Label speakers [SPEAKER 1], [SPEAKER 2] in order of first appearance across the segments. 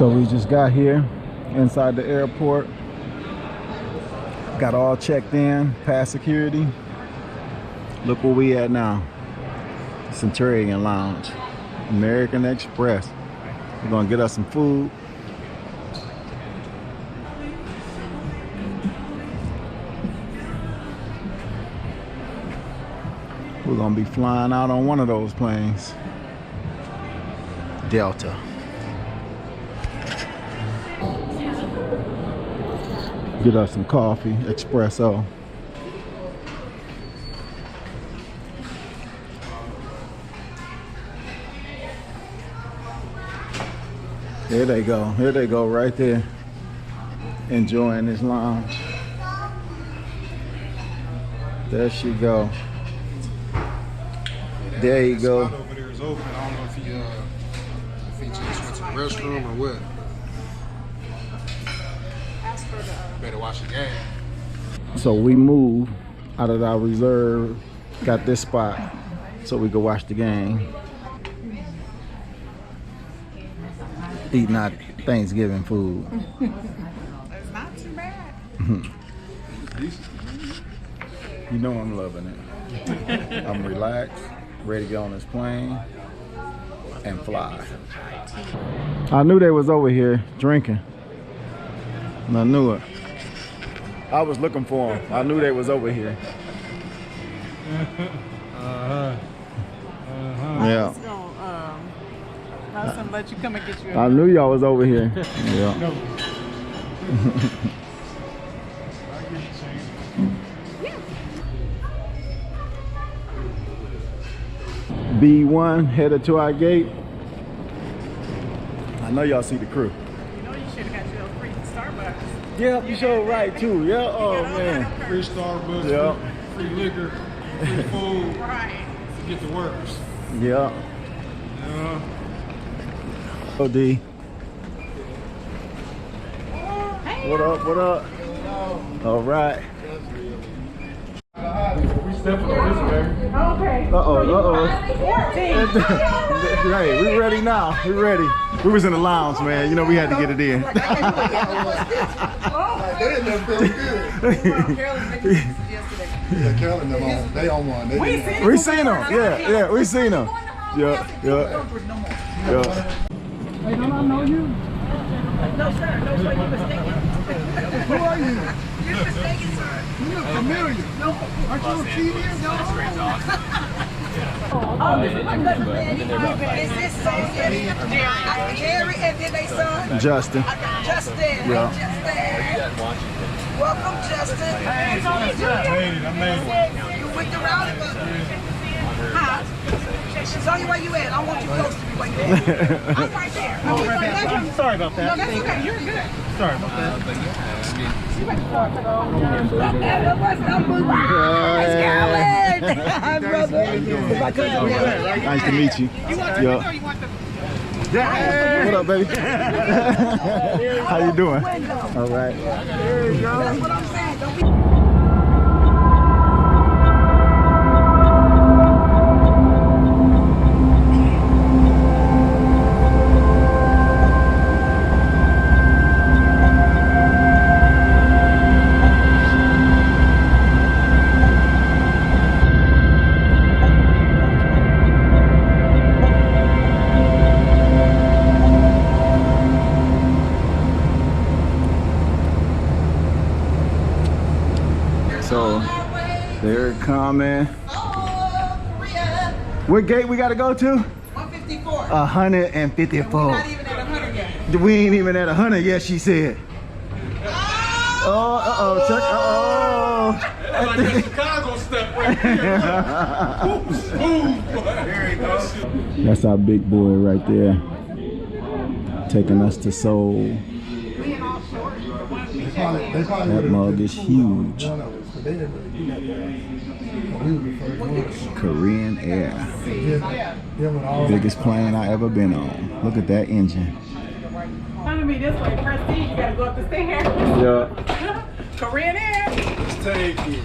[SPEAKER 1] So we just got here inside the airport. Got all checked in, past security. Look where we at now. Centurion Lounge, American Express. We're gonna get us some food. We're gonna be flying out on one of those planes. Delta. Get us some coffee, espresso. Here they go right there, enjoying this lounge. There she go. There you go.
[SPEAKER 2] The spot over there is open. I don't know if he just went to the restroom or what. Better watch the game.
[SPEAKER 1] So we moved out of our reserve, got this spot so we could watch the game. Eating our Thanksgiving food.
[SPEAKER 3] It's not too bad.
[SPEAKER 1] You know I'm loving it. I'm relaxed, ready to get on this plane and fly. I knew they was over here drinking. And I knew it. I was looking for them. I knew they was over here. Yeah.
[SPEAKER 3] I was gonna let you come and get you.
[SPEAKER 1] I knew y'all was over here. Yeah. B1 headed to our gate. I know y'all see the crew.
[SPEAKER 3] You know you should have got you those free Starbucks.
[SPEAKER 1] Yeah, you sure right too. Yeah, oh man.
[SPEAKER 2] Free Starbucks,
[SPEAKER 1] Yeah.
[SPEAKER 2] free liquor, free food
[SPEAKER 3] Right.
[SPEAKER 2] to get the workers.
[SPEAKER 1] Yeah.
[SPEAKER 2] Yeah.
[SPEAKER 1] Oh D. What up, what up? All right.
[SPEAKER 2] We stepping on this way.
[SPEAKER 3] Okay.
[SPEAKER 1] Uh-oh.
[SPEAKER 3] 14.
[SPEAKER 1] Hey, we ready now. We ready. We was in the lounge, man. You know we had to get it in.
[SPEAKER 2] They didn't never feel good. Yeah, Carolyn, they on one.
[SPEAKER 1] We seen them. Yeah, we seen them. Yeah.
[SPEAKER 2] Hey, don't I know you?
[SPEAKER 3] No, sir. No, sir. You're mistaken.
[SPEAKER 2] Who are you?
[SPEAKER 3] You're mistaken, sir.
[SPEAKER 2] You look familiar. No. Aren't you on TV?
[SPEAKER 3] Is this son? Jerry and then they son?
[SPEAKER 1] Justin.
[SPEAKER 3] Justin.
[SPEAKER 1] Yeah.
[SPEAKER 3] Justin. Welcome, Justin.
[SPEAKER 2] Hey, I made it.
[SPEAKER 3] You with the rowdy bus. Huh? Sonny, where you at? I want you close to me where you at. I'm right there.
[SPEAKER 2] I'm sorry about that.
[SPEAKER 3] No, that's okay. You're good.
[SPEAKER 2] Sorry about that.
[SPEAKER 3] Hi, brother.
[SPEAKER 1] Nice to meet you. Yeah. What up, baby? How you doing? All right.
[SPEAKER 3] There you go. That's what I'm saying. Don't be
[SPEAKER 1] So they're coming. What gate we gotta go to?
[SPEAKER 3] 154.
[SPEAKER 1] 154.
[SPEAKER 3] We're not even at 100 yet.
[SPEAKER 1] We ain't even at 100 yet, she said. Oh, check.
[SPEAKER 2] That's like a Chicago step right there. There he goes.
[SPEAKER 1] That's our big boy right there. Taking us to Seoul. That mug is huge. Korean Air. Biggest plane I ever been on. Look at that engine.
[SPEAKER 3] Come to me this way. Prestige, you gotta go up the stairs.
[SPEAKER 1] Yeah.
[SPEAKER 3] Korean Air.
[SPEAKER 2] Let's take it.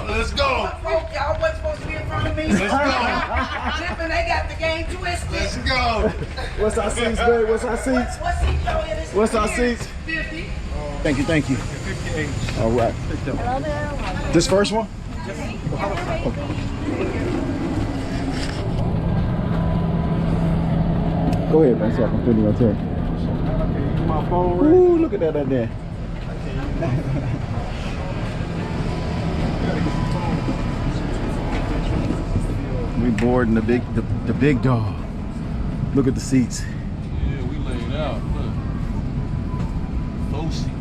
[SPEAKER 2] Let's go.
[SPEAKER 3] Y'all wasn't supposed to be in front of me.
[SPEAKER 2] Let's go.
[SPEAKER 3] Tipping, they got the game twisted.
[SPEAKER 2] Let's go.
[SPEAKER 1] What's our seats, babe? What's our seats?
[SPEAKER 3] What seat y'all in? This
[SPEAKER 1] What's our
[SPEAKER 3] here?
[SPEAKER 1] seats?
[SPEAKER 3] 50.
[SPEAKER 1] Thank you, thank you.
[SPEAKER 2] 58.
[SPEAKER 1] All right. This first one? Go ahead, man, so I can film your turn.
[SPEAKER 2] My phone right.
[SPEAKER 1] Ooh, look at that out there. We boarding the big dog. Look at the seats.
[SPEAKER 2] Yeah, we laid out. Look. Bossy.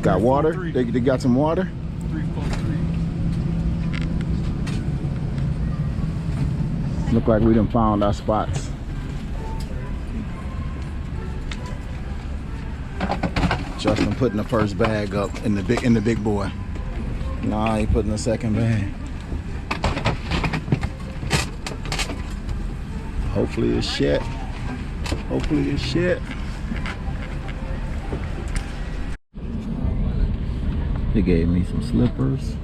[SPEAKER 1] Got water. They got some water.
[SPEAKER 2] 343.
[SPEAKER 1] Look like we done found our spots. Justin putting the first bag up in the big boy. Nah, he putting the second bag. Hopefully it's shit. Hopefully it's shit. They gave me some slippers.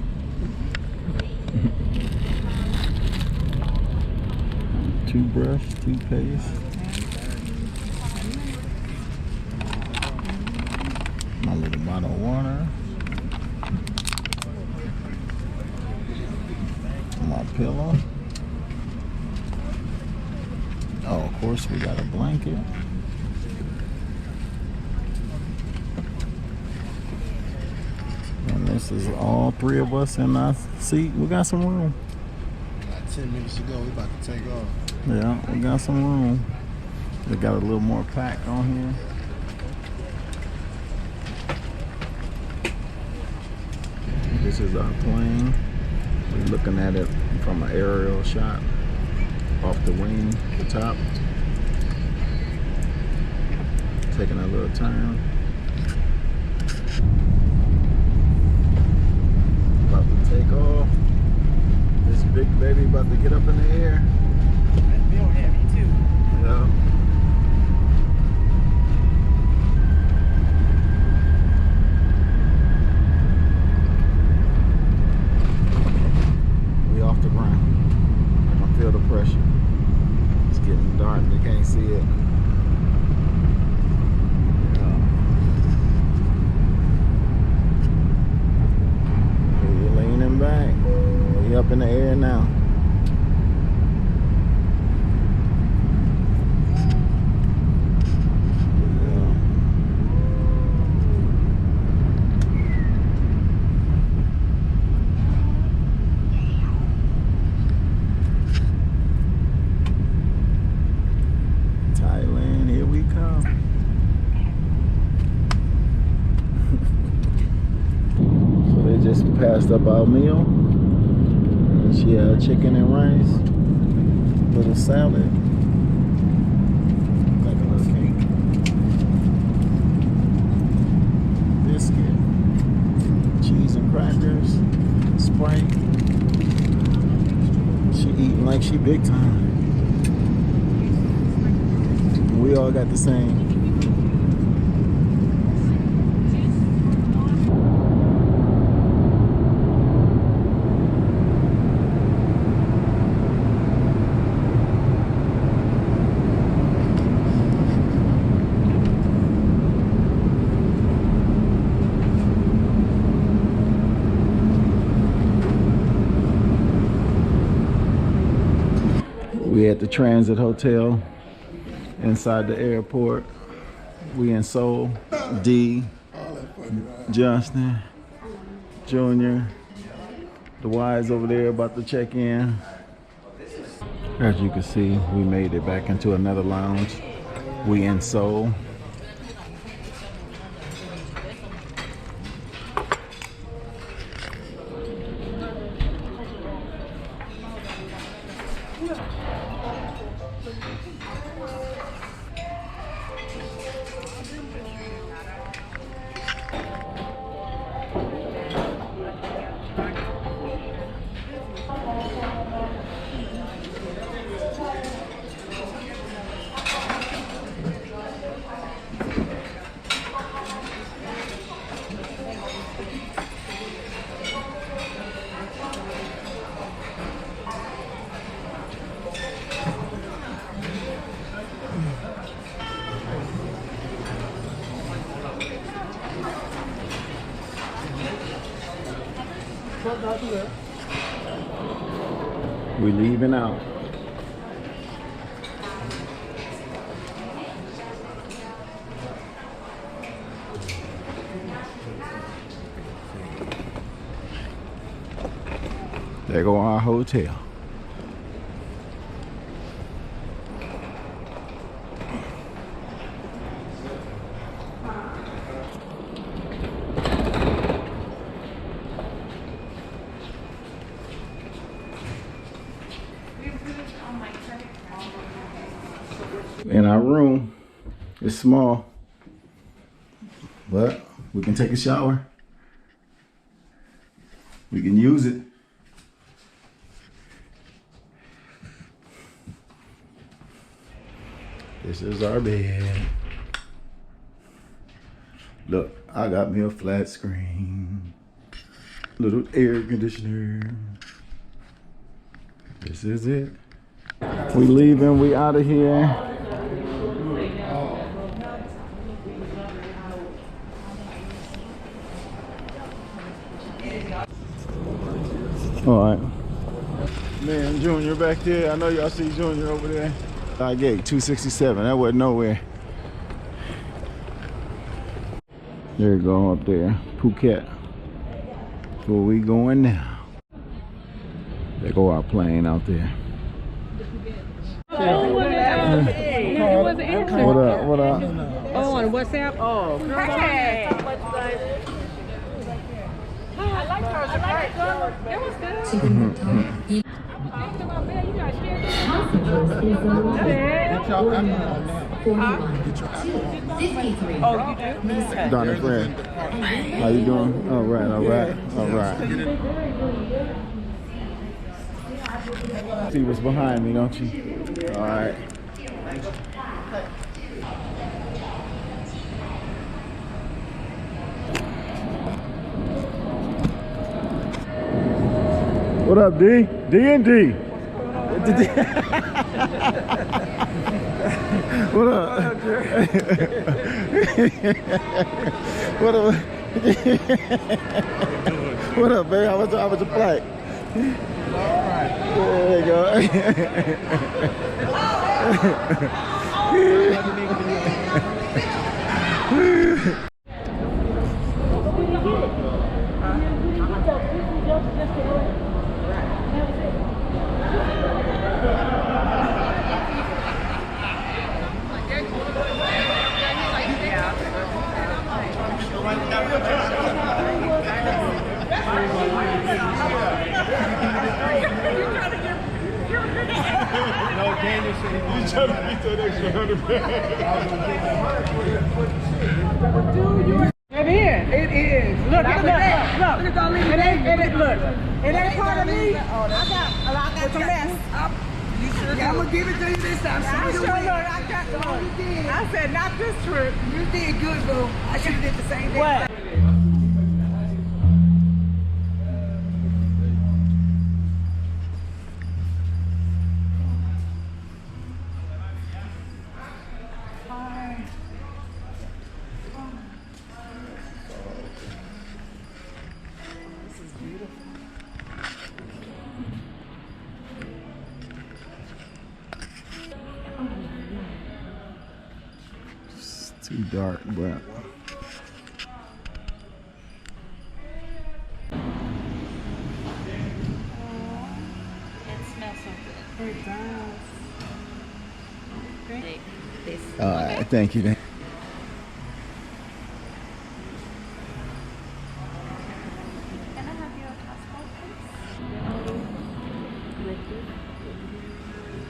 [SPEAKER 1] Toothbrush, toothpaste. My little bottle of water. My pillow. Oh, of course we got a blanket. And this is all three of us in our seat. We got some room.
[SPEAKER 2] About 10 minutes ago, we about to take off.
[SPEAKER 1] Yeah, we got some room. We got a little more pack on here. This is our plane. We're looking at it from an aerial shot off the wing, the top. Taking a little turn. About to take off. This big baby about to get up in the air.
[SPEAKER 3] That bill heavy too.
[SPEAKER 1] Yeah. We off the ground. I can feel the pressure. It's getting dark. They can't see it. You're leaning back. We up in the air now. Thailand, here we come. So they just passed up our meal. And she had chicken and rice, little salad, like a little cake, biscuit, cheese and crackers, Sprite. She eating like she big time. We all got the same. We at the Transit Hotel inside the airport. We in Seoul. D, Justin, Junior, the Y's over there about to check in. As you can see, we made it back into another lounge. We in Seoul. We leaving out. There go our hotel. In our room, it's small, but we can take a shower. We can use it. This is our bed. Look, I got me a flat screen, little air conditioner. This is it. We leaving, we out of here. All right. Man, Junior back there. I know y'all see Junior over there. I gate 267. That wasn't nowhere. There you go up there. Phuket. That's where we going now. There go our plane out there.
[SPEAKER 4] Oh, what up?
[SPEAKER 1] What up? What up?
[SPEAKER 4] Oh, on WhatsApp? Oh, girl. Hey. I like hers. I like it. It was good.
[SPEAKER 1] Donna friend. How you doing? All right, all right, all right. See what's behind me, don't you? All right. What up, D? D&D. What up? What up? What up, baby? How was the flight? There you go.
[SPEAKER 4] It is. Look, look. It ain't part of me. I got some mess.
[SPEAKER 3] Yeah, I'm gonna give it to you this time.
[SPEAKER 4] I got the one you did. I said, not this trip.
[SPEAKER 3] You did good, boo. I should have did the same thing.
[SPEAKER 4] What?
[SPEAKER 1] Too dark, but
[SPEAKER 4] It smells so good. It does.
[SPEAKER 1] all right. Thank you.
[SPEAKER 5] Can I have your passport, please?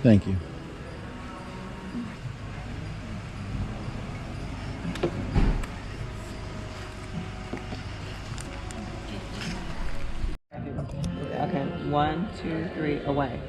[SPEAKER 1] Thank you.
[SPEAKER 4] Okay, 1, 2, 3, away.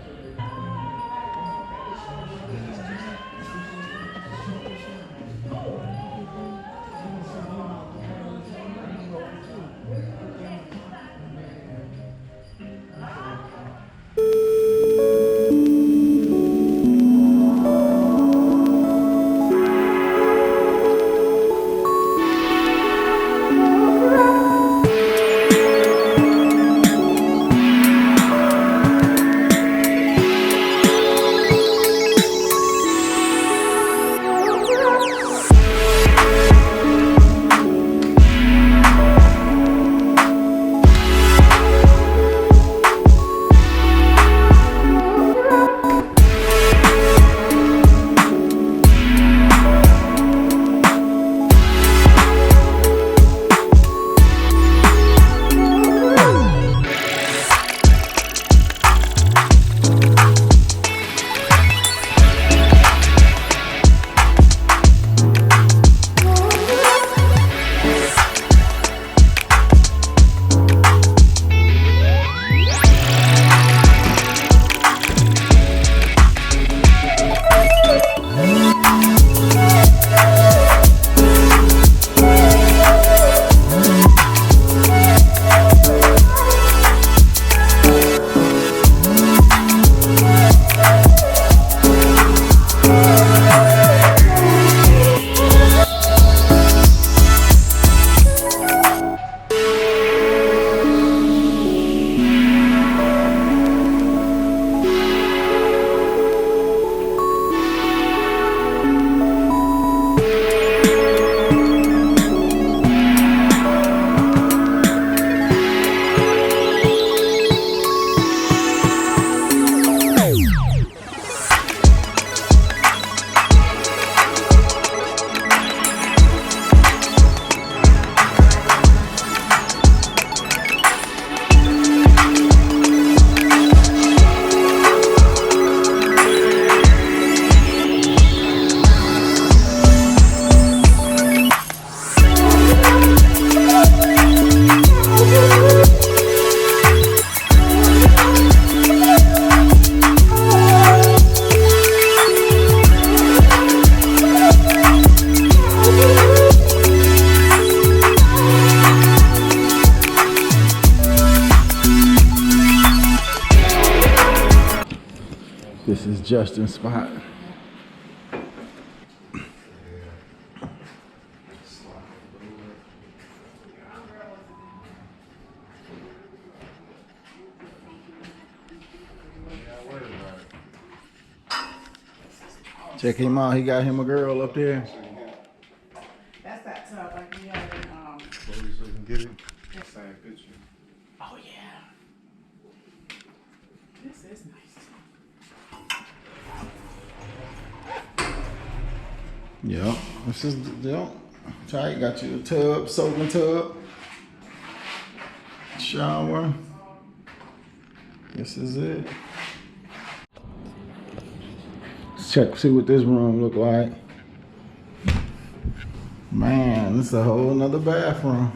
[SPEAKER 1] adjusting spot. Check him out. He got him a girl up there.
[SPEAKER 3] That's that tub like we had in,
[SPEAKER 2] So you can get it. Same picture.
[SPEAKER 3] oh yeah. This is nice.
[SPEAKER 1] Yep. This is yep. Tight. Got you a tub, soaking tub, shower. This is it. Let's check, see what this room look like. Man, this is a whole nother bathroom.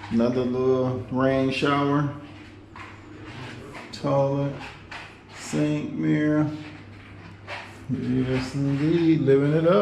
[SPEAKER 1] Another little rain shower. Toilet, sink, mirror. Yes, indeed, living it up.